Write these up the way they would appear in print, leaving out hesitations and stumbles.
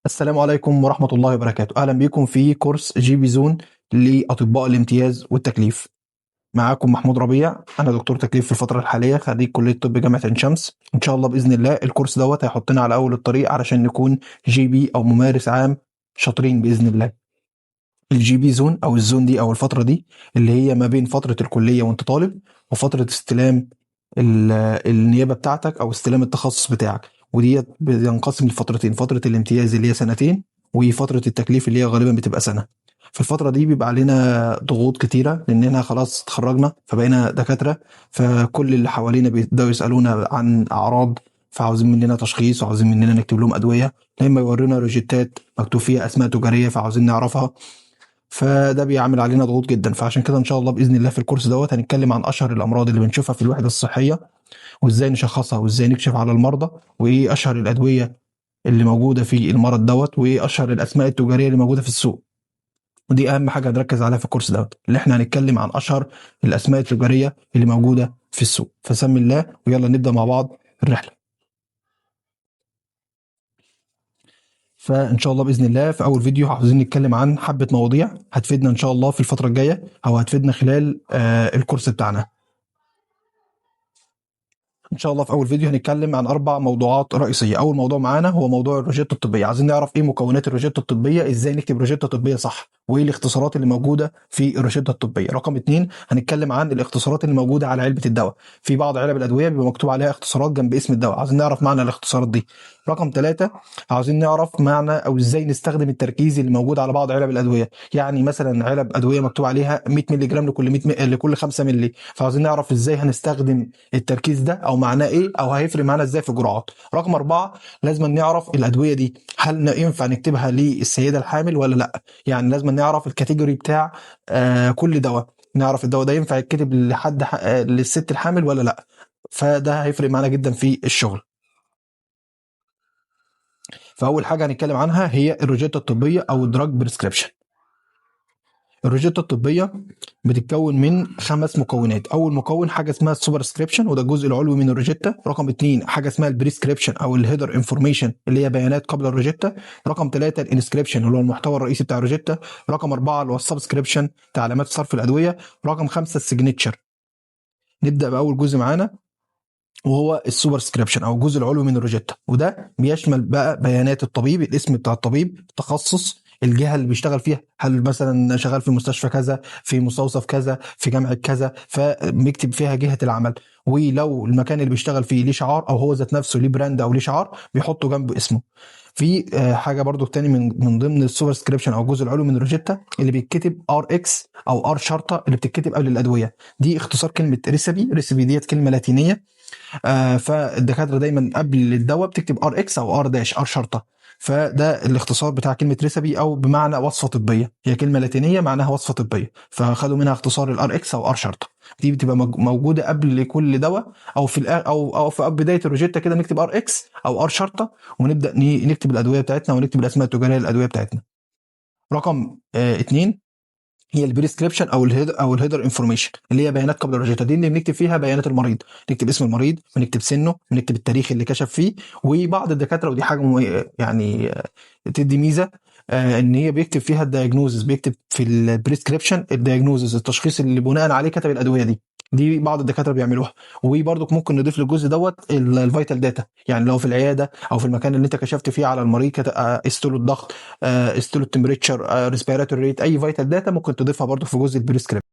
السلام عليكم ورحمة الله وبركاته. أهلا بكم في كورس جي بي زون لأطباء الامتياز والتكليف. معاكم محمود ربيع، أنا دكتور تكليف في الفترة الحالية، خريج كلية طب جامعة عين شمس. إن شاء الله بإذن الله الكورس هيحطنا على أول الطريق علشان نكون جي بي أو ممارس عام شاطرين بإذن الله. الجي بي زون أو الزون دي أو الفترة دي اللي هي ما بين فترة الكلية وأنت طالب وفترة استلام النيابة بتاعتك أو استلام التخصص بتاعك، ودي بينقسم لفترتين: فترة الامتياز اللي هي سنتين، وفترة التكليف اللي هي غالبا بتبقى سنة. في الفترة دي بيبقى علينا ضغوط كتيرة لأننا خلاص اتخرجنا فبقينا دكاترة، فكل اللي حوالينا بيبدأوا يسألونا عن أعراض، فعاوزين مننا تشخيص وعاوزين مننا نكتب لهم أدوية، لما يورونا روجيتات مكتوب فيها أسماء تجارية فعاوزين نعرفها. فده بيعمل علينا ضغوط جدا، فعشان كده ان شاء الله باذن الله في الكورس هنتكلم عن اشهر الامراض اللي بنشوفها في الوحده الصحيه، وازاي نشخصها وازاي نكشف على المرضى، وايه اشهر الادويه اللي موجوده في المرض وايه اشهر الاسماء التجاريه اللي موجوده في السوق. ودي اهم حاجه هنركز عليها في الكورس اللي احنا هنتكلم عن اشهر الاسماء التجاريه اللي موجوده في السوق. فسمي الله ويلا نبدا مع بعض الرحله. فان شاء الله باذن الله في اول فيديو عاوزين نتكلم عن حبه مواضيع هتفيدنا ان شاء الله في الفتره الجايه او هتفيدنا خلال الكورس بتاعنا. ان شاء الله في اول فيديو هنتكلم عن 4 موضوعات رئيسيه. اول موضوع معانا هو موضوع الروجيتا الطبيه، عايزين نعرف ايه مكونات الروجيتا الطبيه، ازاي نكتب روجيتا طبيه صح، وايه الاختصارات اللي موجوده في الروجيتا الطبيه. رقم 2 هنتكلم عن الاختصارات اللي موجوده على علبه الدواء، في بعض علب الادويه بيبقى مكتوب عليها اختصارات جنب اسم الدواء، عايزين نعرف معنى الاختصارات دي. رقم 3 عاوزين نعرف معنى او ازاي نستخدم التركيز اللي موجود على بعض علب الادويه، يعني مثلا علب ادويه مكتوب عليها 100 مللي جرام لكل 5 مللي، فعاوزين نعرف ازاي هنستخدم التركيز ده او معناه ايه او هيفرق معانا ازاي في الجرعات. رقم 4 لازم نعرف الادويه دي هل ينفع نكتبها للسيده الحامل ولا لا، يعني لازم نعرف الكاتيجوري بتاع كل دواء، نعرف الدواء ده ينفع يتكتب للست الحامل ولا لا، فده هيفرق معانا جدا في الشغل. فاول حاجه هنتكلم عنها هي الروجيتا الطبيه او الدراج بريسكريبشن. الروجيتا الطبيه بتتكون من 5 مكونات. اول مكون حاجه اسمها السوبرسكريبشن وده الجزء العلوي من الروجيتا. رقم 2 حاجه اسمها البريسكريبشن او الهيدر انفورميشن اللي هي بيانات قبل الروجيتا. رقم 3 الانسكريبشن اللي هو المحتوى الرئيسي بتاع الروجيتا. رقم 4 اللي هو السبسكريبشن تعليمات صرف الادويه. رقم 5 السيجنتشر. نبدا باول جزء معانا وهو السوبرسكريبشن او الجزء العلوي من الروجيتا، وده بيشمل بقى بيانات الطبيب، الاسم بتاع الطبيب، تخصص، الجهه اللي بيشتغل فيها، هل مثلا شغال في مستشفى كذا، في مستوصف كذا، في جامعه كذا، فبيكتب فيها جهه العمل. ولو المكان اللي بيشتغل فيه ليه شعار او هو ذات نفسه ليه براند او ليه شعار بيحطه جنب اسمه. في حاجه برضو تاني من ضمن السوبرسكريبشن او الجزء العلوي من الروجيتا اللي بيتكتب ار اكس او ار شرطه اللي بتتكتب قبل الادويه، دي اختصار كلمه ريسبي. ريسبي ديت كلمه لاتينيه، فالدكاتره دايما قبل الدواء بتكتب ار اكس او ار داش ار شرطه، فده الاختصار بتاع كلمه ريسبي او بمعنى وصفه طبيه، هي كلمه لاتينيه معناها وصفه طبيه، فخدوا منها اختصار الار اكس او ار شرطه. دي بتبقى موجوده قبل كل دواء او في او في بدايه الروجيتا كده نكتب ار اكس او ار شرطه ونبدا نكتب الادويه بتاعتنا ونكتب الاسماء التجاريه للادويه بتاعتنا. رقم 2 هي البريسكريبشن او الهيدر انفورميشن اللي هي بيانات قبل الروجيتا، دي اللي بنكتب فيها بيانات المريض، نكتب اسم المريض ونكتب سنه ونكتب التاريخ اللي كشف فيه. وبعض الدكاتره ودي حاجه يعني تدي ميزه ان هي بيكتب فيها الدايجنوزز، بيكتب في البريسكريبشن الدايجنوزز التشخيص اللي بناء عليه كتب الادويه دي بعض الدكاتره بيعملوها. وبرضك ممكن نضيف للجزء الفيتال داتا، يعني لو في العياده او في المكان اللي انت كشفت فيه على المريض قست له الضغط، قست له التمبريتشر، ريسبيراتوري ريت، اي فيتال داتا ممكن تضيفها برضو في جزء البريسكريبشن.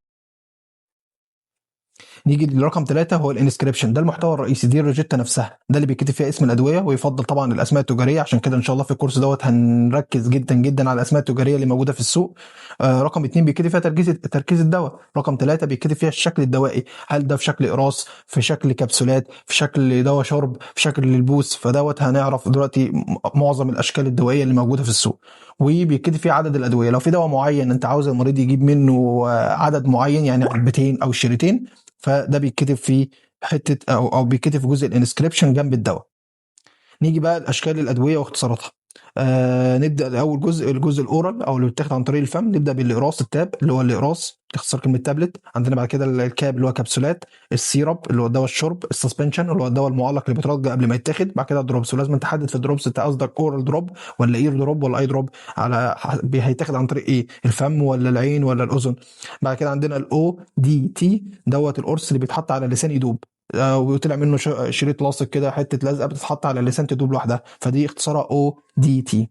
نيجي لرقم 3 هو الانسكريبشن، ده المحتوى الرئيسي، دي الروجيتا نفسها، ده اللي بيكتب فيها اسم الادويه، ويفضل طبعا الاسماء التجاريه، عشان كده ان شاء الله في الكورس هنركز جدا جدا على الاسماء التجاريه اللي موجوده في السوق. رقم 2 بيكتب فيها تركيز الدواء. رقم 3 بيكتب فيها الشكل الدوائي، هل ده في شكل اقراص، في شكل كبسولات، في شكل دواء شرب، في شكل البوس، هنعرف دلوقتي معظم الاشكال الدوائيه اللي موجوده في السوق. وبيكتب فيه عدد الادويه، لو في دواء معين انت عاوز المريض يجيب منه عدد معين يعني علبتين او شريطين، فده بيتكتب في حته او بيتكتب في جزء الانسكريبشن جنب الدواء. نيجي بقى لاشكال الادويه واختصاراتها. نبدا اول جزء، الجزء الاورال او اللي بيتاخد عن طريق الفم. نبدا بالاقراص، التاب اللي هو الاقراص اختصار كلمه تابلت. عندنا بعد كده الكاب اللي هو كبسولات، السيرب اللي هو دواء الشرب، السسبنشن اللي هو الدواء المعلق اللي بيترج قبل ما يتاخد. بعد كده الدروبس، ولازم تحدد في الدروبس انت قصدك اورال دروب ولا اير دروب ولا اي دروب، على هيتاخد عن طريق ايه، الفم ولا العين ولا الاذن. بعد كده عندنا الاو دي تي دوت القرص اللي بيتحط على اللسان يدوب، وطلع منه شريط لاصق كده، حته لزقه بتتحط على اللسان تدوب لوحدها، فدي اختصارها او دي تي.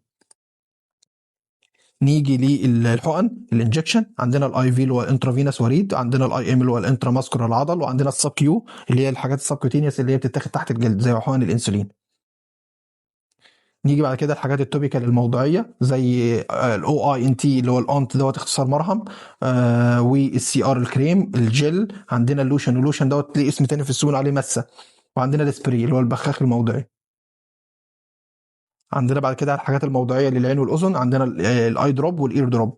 نيجي للحقن الانجكشن، عندنا الاي في اللي هو الانترافينوس وريد، عندنا الاي ام اللي هو الانترا ماسكولار العضل، وعندنا السب كيو اللي هي الحاجات السبكوتينيوس اللي هي بتتاخد تحت الجلد زي حقن الانسولين. نيجي بعد كده الحاجات التوبيكال الموضعيه زي الاو اي ان تي اللي هو الانت دوت اختصار مرهم، والسي ار الكريم الجل. عندنا اللوشن، اللوشن دوت ليه اسم تاني في السوق عليه مسه. وعندنا السبري اللي هو البخاخ الموضعي. عندنا بعد كده الحاجات الموضعيه للعين والاذن، عندنا الاي دروب والاير دروب.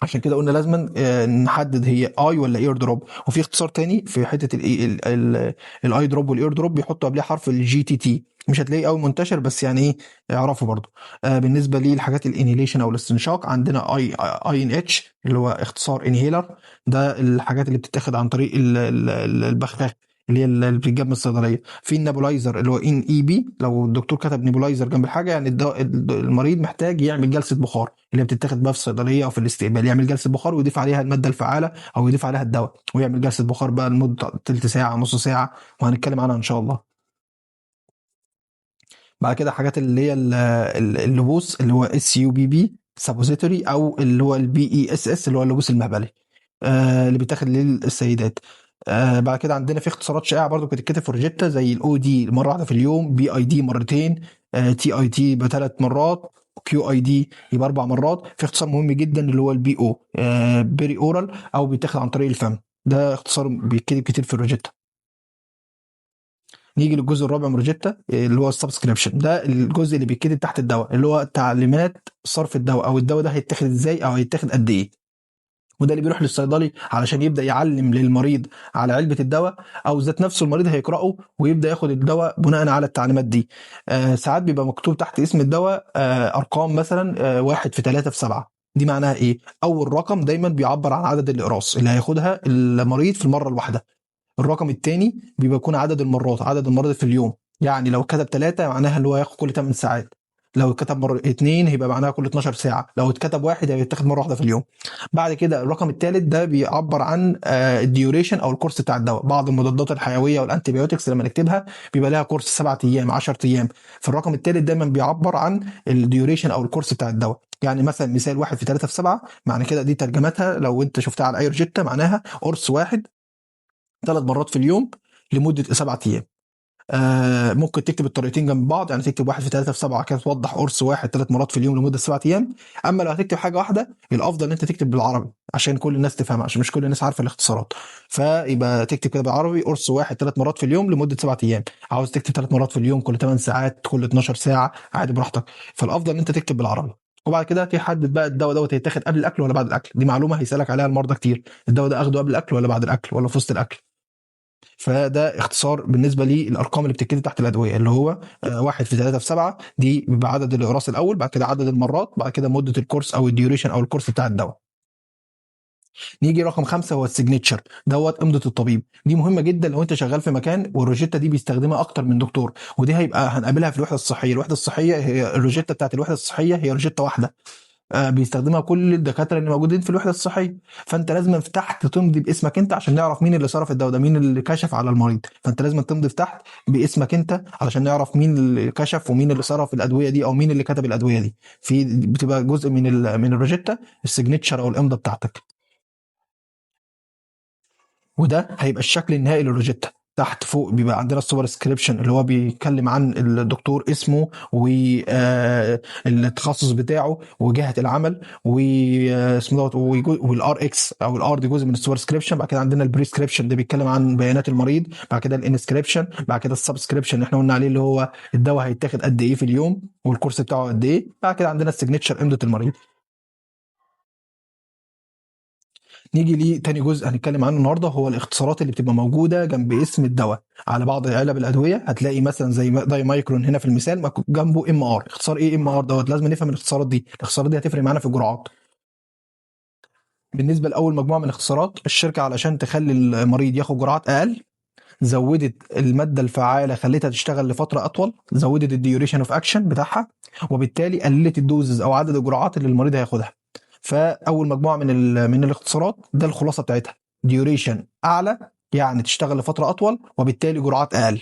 عشان كده قلنا لازما نحدد هي اي ولا اير دروب. وفي اختصار تاني في حته الاي دروب والاير دروب، بيحطوا قبلها حرف الجي تي تي، مش هتلاقيه قوي منتشر بس يعني ايه، اعرفه برضو. بالنسبه للحاجات الانهيليشن او الاستنشاق، عندنا اي ان اتش اللي هو اختصار انهيلر، ده الحاجات اللي بتتاخد عن طريق البخاخ اللي هي اللي بتتجاب من الصيدليه. في النابولايزر اللي هو ان اي بي، لو الدكتور كتب نابولايزر جنب الحاجه يعني المريض محتاج يعمل جلسه بخار اللي بتتاخد بقى في الصيدليه او في الاستقبال، يعمل جلسه بخار ويضيف عليها الماده الفعاله او يضيف عليها الدواء، ويعمل جلسه بخار بقى لمده تلت ساعه نص ساعه، وهنتكلم عنها ان شاء الله. بعد كده حاجات اللي هي اللبوس اللي هو اس يو بي بي سابوزيتوري، او اللي هو البي اي اس اس اللي هو اللبوس المهبلي، اللي بيتاخد للسيدات. بعد كده عندنا في اختصارات شائعه برضو بتتكتب في روجيتا زي الاو دي مره واحده في اليوم، بي اي دي مرتين، تي اي تي بثلاث مرات، كيو اي دي يبقى اربع مرات. في اختصار مهم جدا اللي هو البي او، بيري اورال، او بيتاخد عن طريق الفم، ده اختصار بيتكتب كتير في الروجيتا. نيجي للجزء الرابع من روجيتا اللي هو السبسكريبشن، ده الجزء اللي بيتكتب تحت الدواء اللي هو تعليمات صرف الدواء، او الدواء ده هيتاخد ازاي او هيتاخد قد ايه. وده اللي بيروح للصيدلي علشان يبدا يعلم للمريض على علبه الدواء، او ذات نفسه المريض هيقراه ويبدا ياخد الدواء بناء على التعليمات دي. ساعات بيبقى مكتوب تحت اسم الدواء ارقام، مثلا 1 في 3 في 7. دي معناها ايه؟ اول رقم دايما بيعبر عن عدد الاقراص اللي هياخدها المريض في المره الواحده. الرقم الثاني بيبقى يكون عدد المرات، عدد المرات في اليوم. يعني لو كتب 3 معناها اللي هو ياخد كل 8 ساعات، لو اتكتب مرة 2 هيبقى معناها كل 12 ساعة، لو اتكتب واحد هيتاخد مرة واحدة في اليوم. بعد كده الرقم الثالث ده بيعبر عن الديوريشن او الكورس بتاع الدواء. بعض المضادات الحيوية والانتيبيوتكس لما نكتبها بيبقى لها كورس 7 ايام 10 ايام، فالرقم الثالث دايما بيعبر عن الديوريشن او الكورس بتاع الدواء. يعني مثلا مثال 1 في 3 في 7، معنى كده دي ترجمتها لو انت شفتها على اي روجيتا معناها قرص واحد 3 مرات في اليوم لمده 7 ايام. ممكن تكتب الطريقتين جنب بعض، يعني تكتب 1 في 3 في 7 كده توضح قرص واحد 3 مرات في اليوم لمده 7 ايام. اما لو هتكتب حاجه واحده الافضل ان انت تكتب بالعربي عشان كل الناس تفهمها، عشان مش كل الناس عارفه الاختصارات. فيبقى تكتب كده بالعربي قرص واحد 3 مرات في اليوم لمده 7 ايام. عاوز تكتب 3 مرات في اليوم كل 8 ساعات كل 12 ساعه عادي براحتك، فالافضل ان انت تكتب بالعربي. وبعد كده تحدد بقى الدواء دوت هيتاخد قبل الاكل ولا بعد الاكل. دي معلومه هيسالك عليها المرضى كتير، الدواء ده اخده قبل الاكل ولا بعد الاكل ولا في وسط الاكل. فده اختصار بالنسبه للارقام اللي بتتكتب تحت الادويه اللي هو 1 في 3 في 7، دي بيبقى عدد الاقراص الاول، بعد كده عدد المرات، بعد كده مده الكورس او الديوريشن او الكورس بتاع الدواء. نيجي رقم 5 هو السيجنتشر دوت امضه الطبيب. دي مهمه جدا لو انت شغال في مكان والروجيتا دي بيستخدمها اكتر من دكتور، ودي هيبقى هنقابلها في الوحده الصحيه. الوحده الصحيه هي الروجيتا بتاعت الوحده الصحيه هي روجيتا واحده، بيستخدمها كل الدكاتره اللي موجودين في الوحده الصحيه. فانت لازم في تحت تمضي باسمك انت عشان نعرف مين اللي صرف الدواء ده، مين اللي كشف على المريض. فانت لازم تمضي في تحت باسمك انت علشان نعرف مين اللي كشف ومين اللي صرف الادويه دي او مين اللي كتب الادويه دي. في بتبقى جزء من الروجيتا السيجنتشر او الامضه بتاعتك. وده هيبقى الشكل النهائي للروجيتا. تحت فوق بيبقى عندنا السوبر سكريبشن اللي هو بيتكلم عن الدكتور اسمه والتخصص بتاعه وجهة العمل واسمه دوت، والار اكس او الار دي جزء من السوبر سكريبشن. بعد كده عندنا البريسكريبشن ده بيتكلم عن بيانات المريض. بعد كده الانسكريبشن، بعد كده السبسكريبشن اللي احنا قلنا عليه اللي هو الدواء هيتاخد قد ايه في اليوم والكورس بتاعه قد ايه. بعد كده عندنا السيجنتشر امضة المريض. نيجي ليه تاني جزء هنتكلم عنه النهارده، هو الاختصارات اللي بتبقى موجوده جنب اسم الدواء. على بعض علب الادويه هتلاقي مثلا زي داي مايكرون هنا في المثال جنبه ام ار. اختصار ايه ام ار دوت؟ لازم نفهم الاختصارات دي. الاختصارات دي هتفرق معانا في الجرعات. بالنسبه لاول مجموعه من الاختصارات، الشركه علشان تخلي المريض ياخد جرعات اقل زودت الماده الفعاله، خليتها تشتغل لفتره اطول، زودت الديوريشن اوف اكشن بتاعها، وبالتالي قللت الدوزز او عدد الجرعات اللي المريض هياخدها. فاول مجموعه من الاختصارات ده الخلاصه بتاعتها، ديوريشن اعلى يعني تشتغل لفتره اطول وبالتالي جرعات اقل.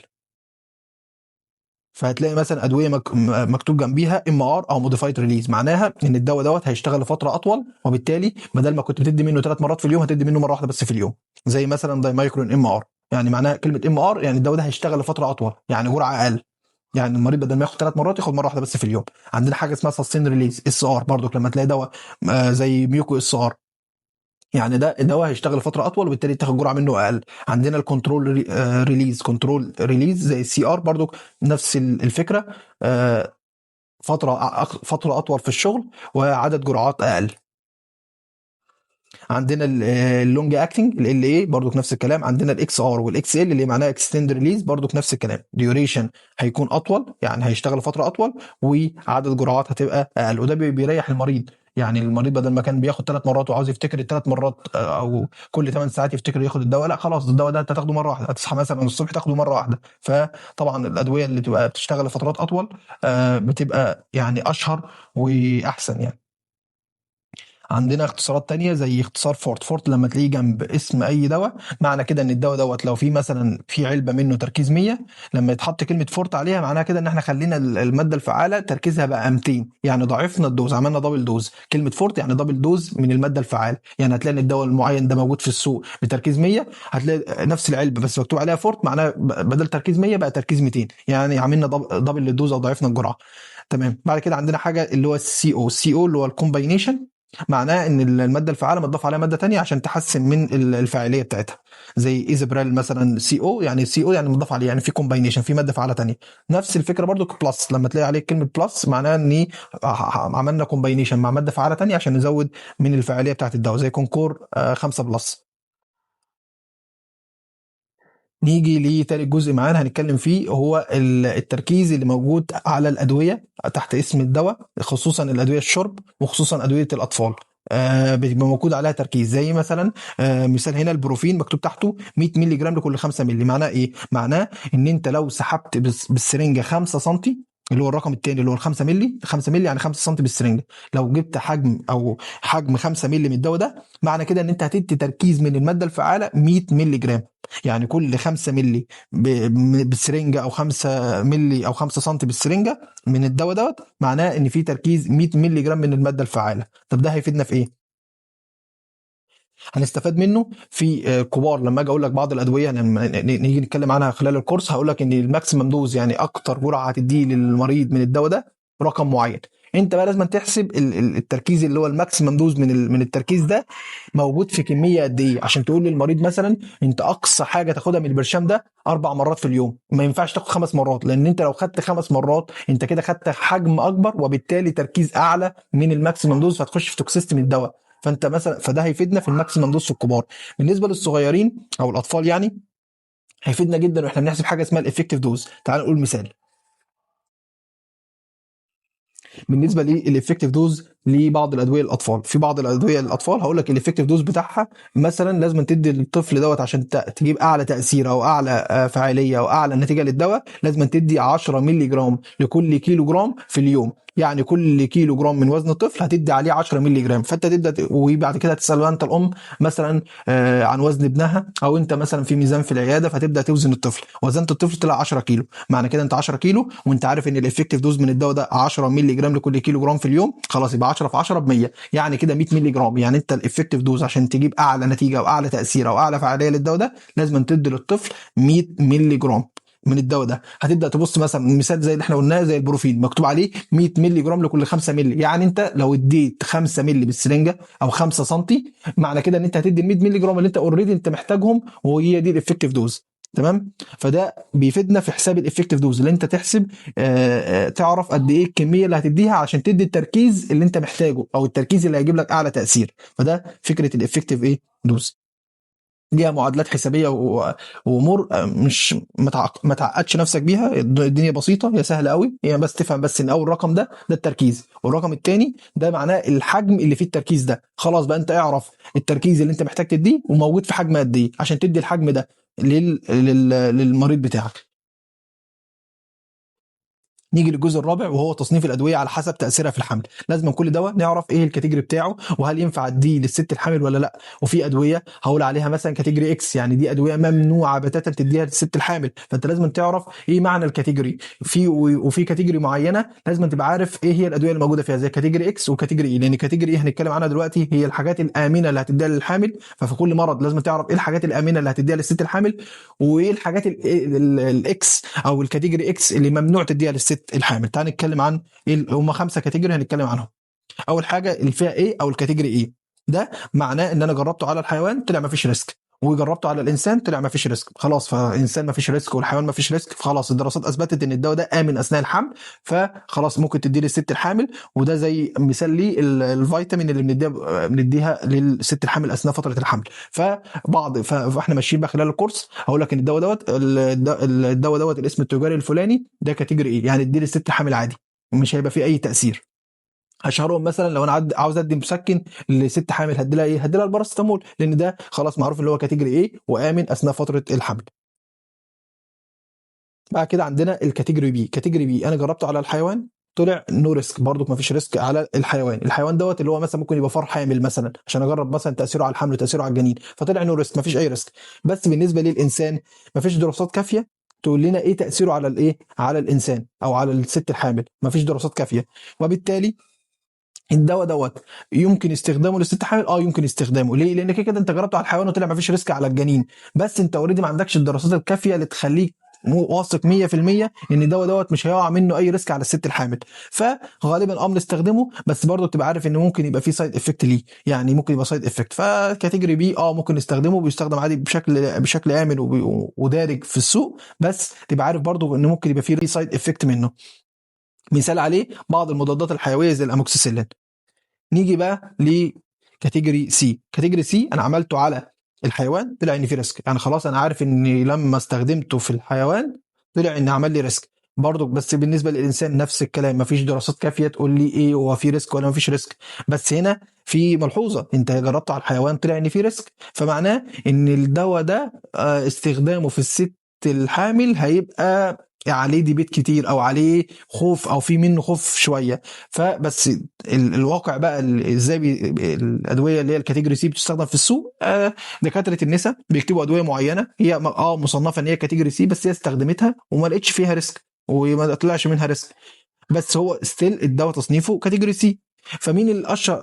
فهتلاقي مثلا ادويه مكتوب جنبيها ام ار او موديفايد ريليز، معناها ان الدواء دوت هيشتغل لفتره اطول، وبالتالي بدل ما كنت بتدي منه 3 مرات في اليوم هتدي منه مره واحده بس في اليوم. زي مثلا داي مايكرون ام ار، يعني معناها كلمه ام ار يعني الدواء ده هيشتغل لفتره اطول، يعني جرعه اقل. يعني المريض بدل ما ياخد 3 مرات ياخد مره واحده بس في اليوم. عندنا حاجه اسمها سستين ريليز اس ار، برضو لما تلاقي دواء زي ميوكو اس ار، يعني ده الدواء هيشتغل فتره اطول وبالتالي تاخد جرعه منه اقل. عندنا الكنترول ريليز، كنترول ريليز زي السي ار، برضو نفس الفكره، فتره اطول في الشغل وعدد جرعات اقل. عندنا اللونج اكتنج ال اي برضو نفس الكلام. عندنا الاكس ار والاكس ال اللي معناها اكستند ريليز، برضو نفس الكلام، ديوريشن هيكون اطول يعني هيشتغل فتره اطول وعدد جرعات هتبقى اقل، وده بيريح المريض. يعني المريض بدل ما كان بياخد 3 مرات وعاوز يفتكر ال3 مرات او كل 8 ساعات يفتكر ياخد الدواء، لا خلاص الدواء ده انت تاخده مره واحده، هتصحى مثلا الصبح تاخده مره واحده. فطبعا الادويه اللي بتبقى بتشتغل لفترات اطول بتبقى يعني اشهر واحسن يعني. عندنا اختصارات تانية زي اختصار فورت. فورت لما تلاقيه جنب اسم اي دواء معنى كده ان الدواء دوت لو في مثلا في علبه منه تركيز 100، لما يتحط كلمه فورت عليها معناها كده ان احنا خلينا الماده الفعاله تركيزها بقى 200، يعني ضاعفنا الدوز، عملنا دبل دوز. كلمه فورت يعني دبل دوز من الماده الفعاله. يعني هتلاقي ان الدواء المعين ده موجود في السوق بتركيز 100، هتلاقي نفس العلبه بس مكتوب عليها فورت، معناها بدل تركيز 100 بقى تركيز 200، يعني عملنا دبل الدوز او ضاعفنا الجرعه. تمام. بعد كده عندنا حاجه اللي هو السي او. السي او اللي هو الكومباينيشن، معناه ان الماده الفعاله متضاف عليها ماده تانية عشان تحسن من الفاعليه بتاعتها. زي ايزابريل مثلا سي او، يعني سي او يعني مضاف عليه، يعني في كومباينيشن في ماده فعاله تانية. نفس الفكره برضو بلس، لما تلاقي عليه كلمه بلس معناها ان عملنا كومباينيشن مع ماده فعاله تانية عشان نزود من الفاعليه بتاعت الدواء، زي كونكور 5 بلس. نيجي لتالت جزء معانا هنتكلم فيه، هو التركيز اللي موجود على الأدوية تحت اسم الدواء، خصوصا الأدوية الشرب وخصوصا أدوية الأطفال. بيبقى موجود عليها تركيز، زي مثلا مثال هنا البروفين مكتوب تحته 100 مللي جرام لكل 5 مللي. معناه ايه؟ معناه ان انت لو سحبت بالسرنجه 5 سم، اللي هو الرقم الثاني اللي هو 5 مللي، 5 مللي يعني 5 سم بالسرنجه، لو جبت حجم 5 مللي من الدواء ده، معنى كده ان انت هتدي تركيز من الماده الفعاله 100 مللي جرام. يعني كل 5 مللي بالسرنجه او 5 مللي او 5 سم بالسرنجه من الدواء دوت، معناه ان في تركيز 100 مللي جرام من الماده الفعاله. طب ده هيفيدنا في ايه؟ هنستفاد منه في كبار. لما اجي اقول لك بعض الادويه لما نيجي نتكلم عنها خلال الكورس، هقول لك ان الماكسيمم دوز يعني اكتر جرعه هتديه للمريض من الدواء ده رقم معين. انت بقى لازم تحسب التركيز اللي هو الماكسيمم دوز من التركيز ده موجود في كميه قد ايه، عشان تقول للمريض مثلا انت اقصى حاجه تاخدها من البرشام ده 4 مرات في اليوم، ما ينفعش تاخد 5 مرات، لان انت لو خدت 5 مرات انت كده خدت حجم اكبر وبالتالي تركيز اعلى من الماكسيمم دوز، فتخش في توكسيستي من الدواء. فانت مثلا فده هيفيدنا في الماكسيمم دوز في الكبار. بالنسبه للصغيرين او الاطفال يعني هيفيدنا جدا واحنا بنحسب حاجه اسمها الافكتيف دوز. تعال نقول مثال. بالنسبه للافكتيف دوز لبعض الادويه للاطفال، في بعض الادويه للاطفال هقول لك الافكتيف دوز بتاعها مثلا لازم تدي للطفل دوت عشان تجيب اعلى تاثير او اعلى فاعليه او اعلى نتيجه للدواء، لازم تدي 10 مللي جرام لكل كيلو جرام في اليوم. يعني كل كيلو جرام من وزن الطفل هتدي عليه 10 مللي جرام. فانت تبدا وبعد كده تسال انت الام مثلا عن وزن ابنها، او انت مثلا في ميزان في العياده فتبدا توزن الطفل، وزنت الطفل طلع 10 كيلو، معنى كده انت 10 كيلو وانت عارف ان الافكتيف دوز من الدواء ده 10 مللي جرام لكل كيلو جرام في اليوم، خلاص يبقى 10 في 10 ب 100، يعني كده 100 مللي جرام. يعني انت الافكتيف دوز عشان تجيب اعلى نتيجه واعلى تاثير او اعلى فعاليه للدواء ده لازم تدي للطفل 100 مللي جرام من الدواء ده. هتبدا تبص مثلا مثال زي اللي احنا قلناه زي البروفين مكتوب عليه 100 مللي جرام لكل 5 مللي، يعني انت لو اديت 5 مللي بالسرنجه او 5 سم، معنى كده ان انت هتدي ال 100 مللي جرام اللي انت اوريدي انت محتاجهم، وهي دي الافكتيف دوز. تمام. فده بيفيدنا في حساب الافكتيف دوز، اللي انت تحسب تعرف قد ايه الكميه اللي هتديها عشان تدي التركيز اللي انت محتاجه او التركيز اللي هيجيب لك اعلى تاثير. فده فكره الافكتيف ايه دوز. ليها معادلات حسابيه وامور مش ما تعقدش نفسك بيها، الدنيا بسيطه، هي سهله قوي، هي بس تفهم بس ان اول رقم ده التركيز، والرقم الثاني ده معناه الحجم اللي فيه التركيز ده. خلاص بقى انت اعرف التركيز اللي انت محتاج تديه وموجود في حجم قد ايه عشان تدي الحجم ده للمريض بتاعك. نيجي للجزء الرابع وهو تصنيف الادويه على حسب تاثيرها في الحمل. لازم كل دواء نعرف ايه الكاتيجوري بتاعه وهل ينفع اديه للست الحامل ولا لا. وفي ادويه هقول عليها مثلا كاتيجوري اكس، يعني دي ادويه ممنوعه بتاتا تديها للست الحامل، فانت لازم تعرف ايه معنى الكاتيجوري. وفي كاتيجوري معينه لازم تبقى عارف ايه هي الادويه اللي موجوده فيها، زي كاتيجوري اكس وكاتيجوري اي، لان كاتيجوري اي هنتكلم عنها دلوقتي هي الحاجات الامنه اللي هتديها للحامل. ففي كل مرض لازم تعرف ايه الحاجات الامنه اللي هتديها للست الحامل، وايه الحاجات الاكس او الكاتيجوري اكس اللي ممنوع تديها للست الحامل. تعال نتكلم عن هم 5 كاتيجوري هنتكلم عنهم. اول حاجه اللي فيها ايه او الكاتيجوري ايه، ده معناه ان انا جربته على الحيوان طلع ما فيش ريسك، وجربته على الانسان طلع ما فيش ريسك. خلاص، فالانسان ما فيش ريسك والحيوان ما فيش ريسك، فخلاص الدراسات اثبتت ان الدواء ده امن اثناء الحمل، فخلاص ممكن تديه للست الحامل. وده زي مثال لي الفيتامين اللي بنديها للست الحامل اثناء فتره الحمل. فاحنا ماشيين بقى خلال الكورس هقول لك ان الدواء دوت الاسم التجاري الفلاني ده كاتيجوري ايه، يعني اديه للست الحامل عادي مش هيبقى فيه اي تاثير. اشهرهم مثلا لو انا عاوز ادي مسكن لست حامل هدي لها ايه، هدي لها الباراسيتامول، لان ده خلاص معروف اللي هو كاتيجوري ايه وامن اثناء فتره الحمل. بعد كده عندنا الكاتيجوري بي. كاتيجوري بي انا جربته على الحيوان طلع نو ريسك، برضو ما فيش ريسك على الحيوان دوت اللي هو مثلا ممكن يبقى فار حامل مثلا عشان اجرب مثلا تاثيره على الحمل وتاثيره على الجنين، فطلع نو ريسك ما فيش اي ريسك. بس بالنسبه للانسان ما فيش دراسات كافيه تقول لنا ايه تاثيره على الايه على الانسان او على الست الحامل، ما فيش دراسات كافيه. وبالتالي الدواء دوت يمكن استخدامه للست حامل، يمكن استخدامه ليه، لان كده انت جربته على الحيوان وطلع ما فيش ريسك على الجنين، بس انت اوريدي ما عندكش الدراسات الكافيه اللي تخليك واثق 100% ان الدواء دوت مش هيقع منه اي ريسك على الست الحامل. فغالبا بنستخدمه، بس برضه تبقى عارف ان ممكن يبقى فيه سايد افكت ليه، يعني ممكن يبقى سايد افكت. فكاتيجوري بي ممكن نستخدمه، بيستخدم عادي بشكل امن ودارج في السوق، بس تبقى عارف برضه ان ممكن يبقى فيه سايد افكت منه. مثال عليه بعض المضادات الحيويه زي الاموكسيسيلين. نيجي بقى لكاتيجوري سي. كاتيجوري سي انا عملته على الحيوان طلع ان في ريسك، يعني خلاص انا عارف ان لما استخدمته في الحيوان طلع ان عمل لي ريسك برضه. بس بالنسبه للانسان نفس الكلام، مفيش دراسات كافيه تقول لي ايه هو في ريسك ولا مفيش ريسك. بس هنا في ملحوظه، انت جربته على الحيوان طلع ان في ريسك، فمعناه ان الدواء ده استخدامه في الست الحامل هيبقى عليه ديبيت كتير او عليه خوف او في منه خوف شويه. فبس الواقع بقى ازاي الادويه اللي هي الكاتيجوري سي بتستخدم في السوق، دكاتره النساء بيكتبوا ادويه معينه هي مصنفه ان هي كاتيجوري سي، بس هي استخدمتها وما لقتش فيها ريسك وما طلعش منها ريسك، بس هو ستيل الدواء تصنيفه كاتيجوري سي. فمين الاشهر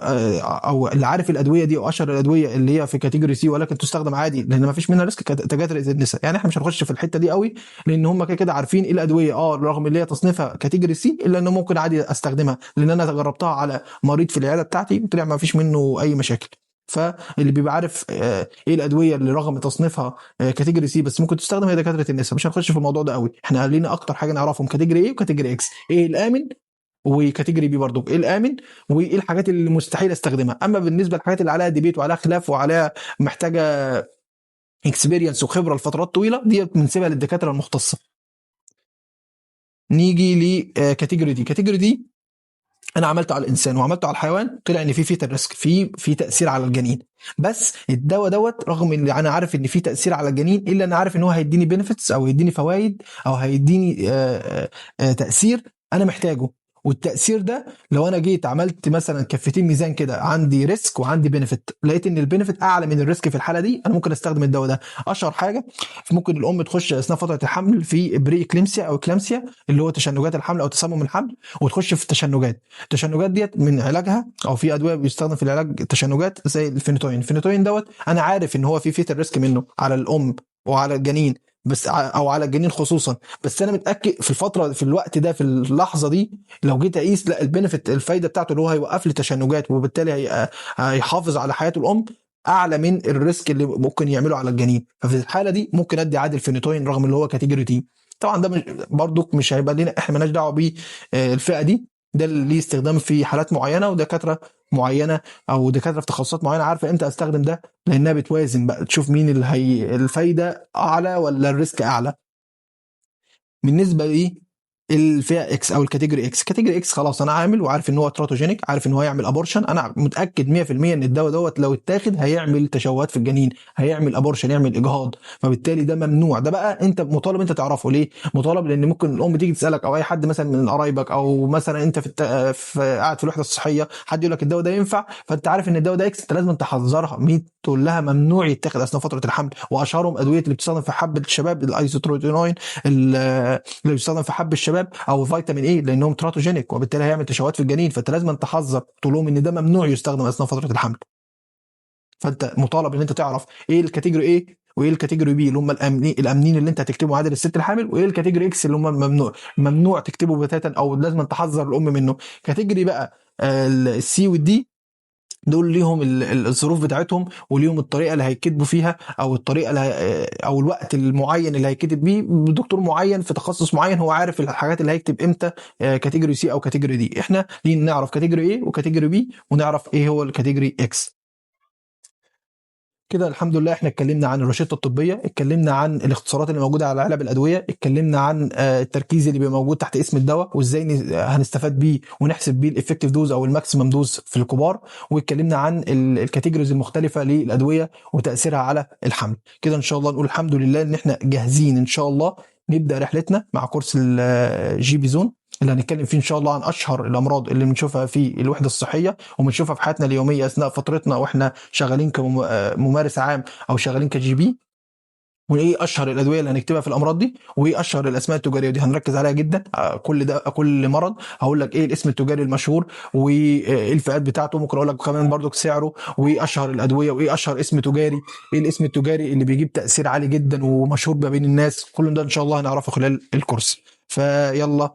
او اللي عارف الادويه دي او اشهر الادويه اللي هي في كاتيجوري سي ولكن تستخدم عادي لان ما فيش منها ريسك؟ دكاتره النساء. يعني احنا مش هنخش في الحته دي قوي لان هم كده عارفين ايه الادويه رغم اللي هي تصنيفها كاتيجوري سي، الا انه ممكن عادي استخدمها لان انا جربتها على مريض في العياده بتاعتي طلع ما فيش منه اي مشاكل. فاللي بيبقى عارف ايه الادويه اللي رغم تصنيفها كاتيجوري سي بس ممكن تستخدم هي دكاتره النساء. مش هنخش في الموضوع ده قوي، احنا قايلين اكتر حاجه نعرفهم كاتيجوري ايه وكاتيجوري اكس، ايه الامن وكاتيجوري بي برضو ايه الامن وايه الحاجات اللي مستحيل استخدمها. اما بالنسبه للحاجات اللي عليها ديبيت وعليها خلاف وعليها محتاجه اكسبيرينس وخبره لفترات طويله دي بنسيبها للدكاتره المختصه. نيجي لكاتيجوري دي. كاتيجوري دي انا عملته على الانسان وعملته على الحيوان طلع ان في فيتال ريسك، في تاثير على الجنين، بس الدواء دوت رغم ان انا عارف ان في تاثير على الجنين الا انا عارف ان هو هيديني بينيفيتس او هيديني فوائد او هيديني تاثير انا محتاجه. والتاثير ده لو انا جيت عملت مثلا كفتين ميزان كده، عندي ريسك وعندي بنفيت، لقيت ان البنفيت اعلى من الريسك في الحاله دي، انا ممكن استخدم الدواء ده. اشهر حاجه ممكن الام تخش اثناء فتره الحمل في بري اكليمسيا او اكلامسيا اللي هو تشنجات الحمل او تسمم الحمل، وتخش في التشنجات ديت من علاجها او في ادويه بيستخدم في العلاج التشنجات زي الفينوتوين دوت انا عارف ان هو في فيتال ريسك منه على الام وعلى الجنين بس او على الجنين خصوصا، بس انا متاكد في الفتره في الوقت ده في اللحظه دي لو جيت اقيس لا البنفيت الفايده بتاعته اللي هو هيوقف لي تشنجات وبالتالي هيحافظ على حياه الام اعلى من الريسك اللي ممكن يعمله على الجنين. ففي الحاله دي ممكن ادي عادي الفينيتوين رغم اللي هو كاتيجوري تي. طبعا ده برضو مش هيبقى لنا، احنا مالناش دعوه بالفئه دي، ده اللي ليه استخدام في حالات معينه ودكاتره معينه او دكاتره في تخصصات معينه عارفه امتى استخدم ده، لانها بتوازن بقى تشوف مين اللي هي الفايده اعلى ولا الريسك اعلى. بالنسبه لي الفئه اكس او الكاتيجوري اكس، كاتيجوري اكس خلاص انا عامل وعارف ان هو تراتوجينيك، عارف ان هو هيعمل ابورشن، انا متاكد 100% ان الدواء دوت لو اتاخد هيعمل تشوهات في الجنين، هيعمل ابورشن، يعمل اجهاض، فبالتالي ده ممنوع. ده بقى انت مطالب انت تعرفه. ليه مطالب؟ لان ممكن الام تيجي تسالك او اي حد مثلا من قرايبك او مثلا انت قاعد في الوحده الصحيه حد يقول لك الدواء ده ينفع، فانت عارف ان الدواء ده اكس، انت لازم تحذرها تقول لها ممنوع يتاخد اثناء فتره الحمل. واشهرهم ادويه اللي بتستخدم في حب الشباب الايزوتروجينوين اللي بيستخدم في حب الشباب او فيتامين اي، لانهم تراتوجينيك وبالتالي هيعمل تشوهات في الجنين، فانت لازم تحذر تقول لهم ان ده ممنوع يستخدم اثناء فتره الحمل. فانت مطالب ان انت تعرف ايه الكاتيجوري ايه وايه الكاتيجوري بي اللي هم الامنين اللي انت هتكتبه عادل الست الحامل، وايه الكاتيجوري اكس اللي هم ممنوع تكتبه بتاتا او لازم تحذر الام منه. كاتيجوري بقى السي والدي دول ليهم الظروف بتاعتهم وليهم الطريقه اللي هيكتبوا فيها او الطريقه اللي او الوقت المعين اللي هيكتب بيه دكتور معين في تخصص معين، هو عارف الحاجات اللي هيكتب امتى كاتيجوري سي او كاتيجوري دي. احنا ليه نعرف كاتيجوري ايه وكاتيجوري بي ونعرف ايه هو الكاتيجوري اكس. كده الحمد لله احنا اتكلمنا عن الروشته الطبيه، اتكلمنا عن الاختصارات اللي موجوده على علب الادويه، اتكلمنا عن التركيز اللي بيبقى موجود تحت اسم الدواء وازاي هنستفاد بيه ونحسب بيه الافكتيف دوز او الماكسيمم دوز في الكبار، واتكلمنا عن الكاتيجوريز المختلفه للادويه وتاثيرها على الحمل. كده ان شاء الله نقول الحمد لله ان احنا جاهزين ان شاء الله نبدا رحلتنا مع كورس الجي بي زون اللي هنتكلم فيه ان شاء الله عن اشهر الامراض اللي بنشوفها في الوحده الصحيه وبنشوفها في حياتنا اليوميه اثناء فترتنا واحنا شغالين كممارس عام او شغالين كجي بي، وايه اشهر الادويه اللي هنكتبها في الامراض دي، وايه اشهر الاسماء التجاريه ودي هنركز عليها جدا. كل ده كل مرض هقول لك ايه الاسم التجاري المشهور وايه الفئات بتاعته، ممكن اقول لك كمان برضو سعره وايه اشهر الادويه وايه اشهر اسم تجاري، ايه الاسم التجاري اللي بيجيب تاثير عالي جدا ومشهور ما بين الناس. كل ده ان شاء الله هنعرفه خلال الكورس. فيلا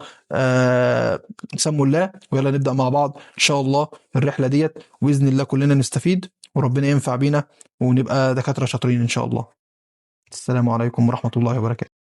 سموا الله ويلا نبدا مع بعض ان شاء الله الرحله ديت، باذن الله كلنا نستفيد وربنا ينفع بينا ونبقى دكاتره شاطرين ان شاء الله. السلام عليكم ورحمة الله وبركاته.